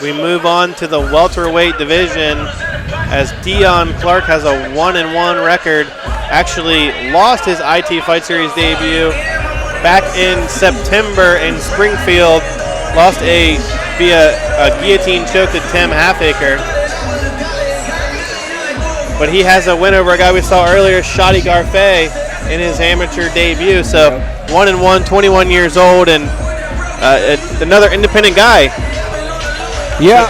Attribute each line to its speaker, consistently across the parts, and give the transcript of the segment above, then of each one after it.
Speaker 1: We move on to the welterweight division as Deion Clark has a 1-1 record. Actually lost his IT Fight Series debut back in September in Springfield. Lost via a guillotine choke to Tim Halfacre. But he has a win over a guy we saw earlier, Shadi Garfay, in his amateur debut. So 1-1, 21 years old, and another independent guy.
Speaker 2: Yeah,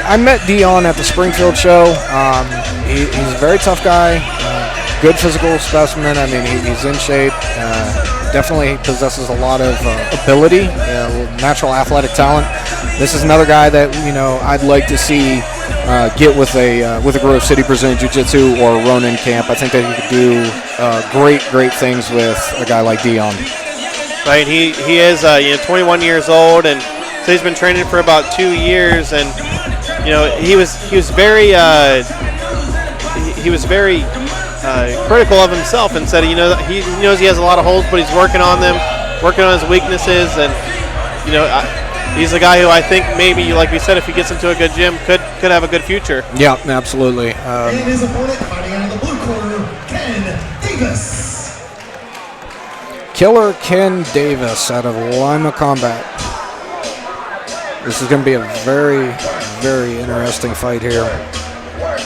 Speaker 2: I met Deion at the Springfield show. He's a very tough guy, good physical specimen. I mean, he's in shape. Definitely possesses a lot of ability, natural athletic talent. This is another guy that I'd like to see get with a Grove City Brazilian Jiu-Jitsu or Ronin camp. I think that he could do great things with a guy like Deion.
Speaker 1: Right, he is 21 years old, and so he's been training for about 2 years, and he was very critical of himself, and said he knows he has a lot of holes, but he's working on them, working on his weaknesses, and he's a guy who I think maybe, like we said, if he gets into a good gym, could have a good future.
Speaker 2: Yeah, absolutely.
Speaker 3: And his opponent fighting out of the blue corner, Ken Davis.
Speaker 2: Killer Ken Davis out of Lima Combat. This is going to be a very, very interesting fight here.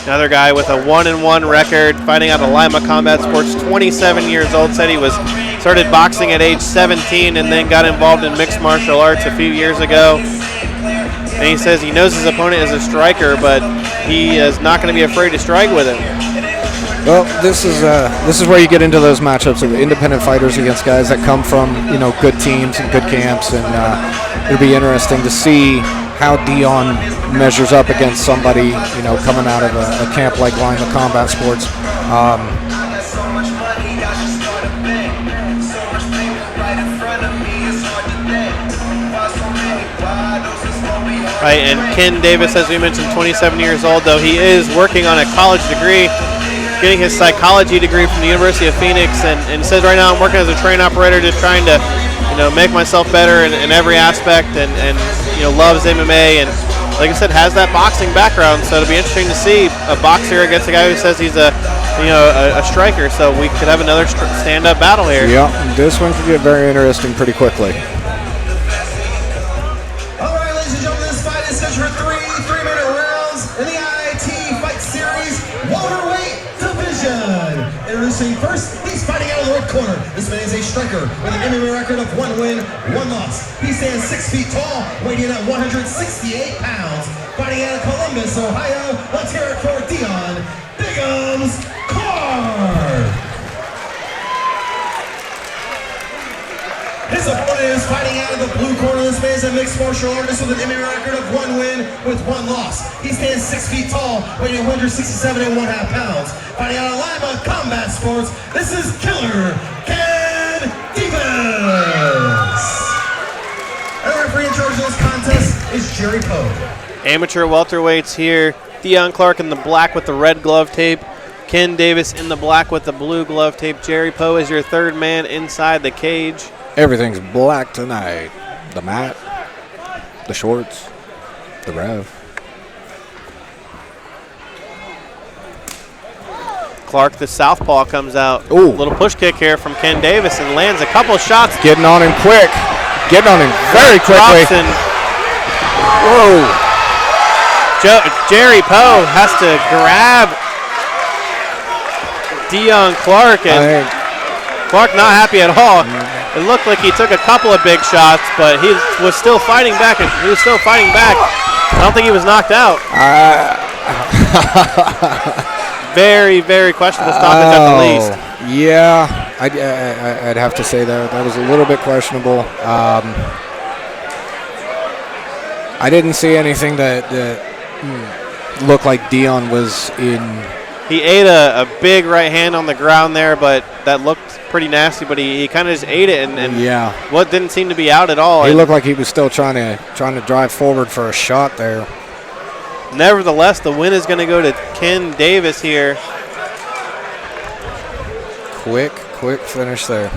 Speaker 1: Another guy with a 1-1 record, fighting out of Lima Combat Sports, 27 years old, said he started boxing at age 17 and then got involved in mixed martial arts a few years ago. And he says he knows his opponent is a striker, but he is not going to be afraid to strike with him.
Speaker 2: Well, this is where you get into those matchups of independent fighters against guys that come from good teams and good camps, and it'll be interesting to see how Deion measures up against somebody coming out of a camp like Lima Combat Sports.
Speaker 1: Right, and Ken Davis, as we mentioned, 27 years old, though he is working on a college degree, getting his psychology degree from the University of Phoenix, and says right now I'm working as a train operator, just trying to make myself better in every aspect, and loves MMA, and like I said, has that boxing background, so it'll be interesting to see a boxer against a guy who says he's a striker, so we could have another stand-up battle here.
Speaker 2: Yeah, this one could get very interesting pretty quickly.
Speaker 3: All right, ladies and gentlemen, this fight is scheduled for 3 3-minute rounds in the IT Fight Series welterweight division. Introducing first, he's fighting out of the red corner. This man is a striker with an MMA record of 1 win, 1 loss. He stands 6 feet tall, weighing in at 168 pounds. Fighting out of Columbus, Ohio, let's hear it for Deion Clark. His opponent is fighting out of the blue corner. This man is a mixed martial artist with an MMA record of 1 win with 1 loss. He stands 6 feet tall, weighing 167.5 pounds. Fighting out of Lima Combat Sports, this is Killer Ken Davis. And the referee in charge of this contest is Jerry Poe.
Speaker 1: Amateur welterweights here. Deion Clark in the black with the red glove tape. Ken Davis in the black with the blue glove tape. Jerry Poe is your third man inside the cage.
Speaker 2: Everything's black tonight. The mat, the shorts, the rev.
Speaker 1: Clark, the southpaw, comes out.
Speaker 2: Ooh.
Speaker 1: Little push kick here from Ken Davis and lands a couple shots.
Speaker 2: Getting on him quick. Getting on him very quickly. Whoa.
Speaker 1: Jerry Poe has to grab Deion Clark, and Clark not happy at all. It looked like he took a couple of big shots, but he was still fighting back. I don't think he was knocked out. Very, very questionable stoppage at the least.
Speaker 2: Yeah, I'd have to say that was a little bit questionable. I didn't see anything that looked like Deion was in.
Speaker 1: He ate a big right hand on the ground there, but that looked pretty nasty. But he kind of just ate it, and
Speaker 2: yeah,
Speaker 1: what didn't seem to be out at all.
Speaker 2: He looked like he was still trying to drive forward for a shot there.
Speaker 1: Nevertheless, the win is going to go to Ken Davis here.
Speaker 2: Quick finish there.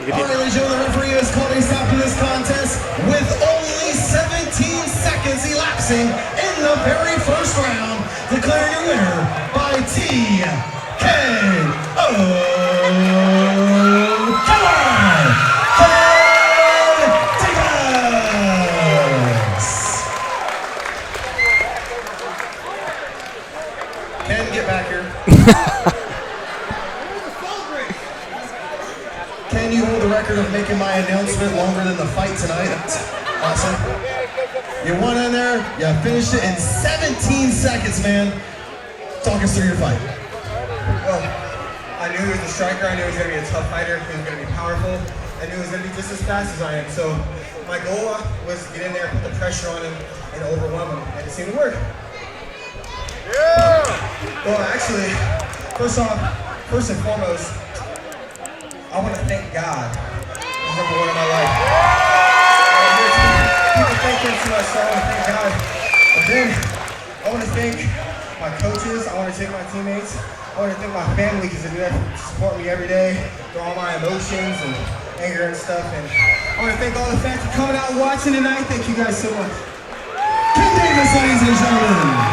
Speaker 1: Good
Speaker 3: All right, ladies and gentlemen, the referee has called a stop to this contest with only 17 seconds elapsing in the very first round, declaring your winner by TKO. Come on! Ken, get back here. Can you hold the record of making my announcement longer than the fight tonight? That's awesome. You won in there, you finished it in 17 seconds, man. Talk us through your fight.
Speaker 4: Well, I knew he was a striker, I knew he was going to be a tough fighter, he was going to be powerful, I knew he was going to be just as fast as I am. So my goal was to get in there, put the pressure on him, and overwhelm him, and it seemed to work. Yeah! Well, actually, first and foremost, I want to thank God. He's number one in my life. People thank him too much, so I want to thank God. But then, I want to thank my coaches, I want to thank my teammates, I want to thank my family because they support me every day through all my emotions and anger and stuff. And I want to thank all the fans for coming out and watching tonight. Thank you guys so much.
Speaker 3: Ken Davis, ladies and gentlemen.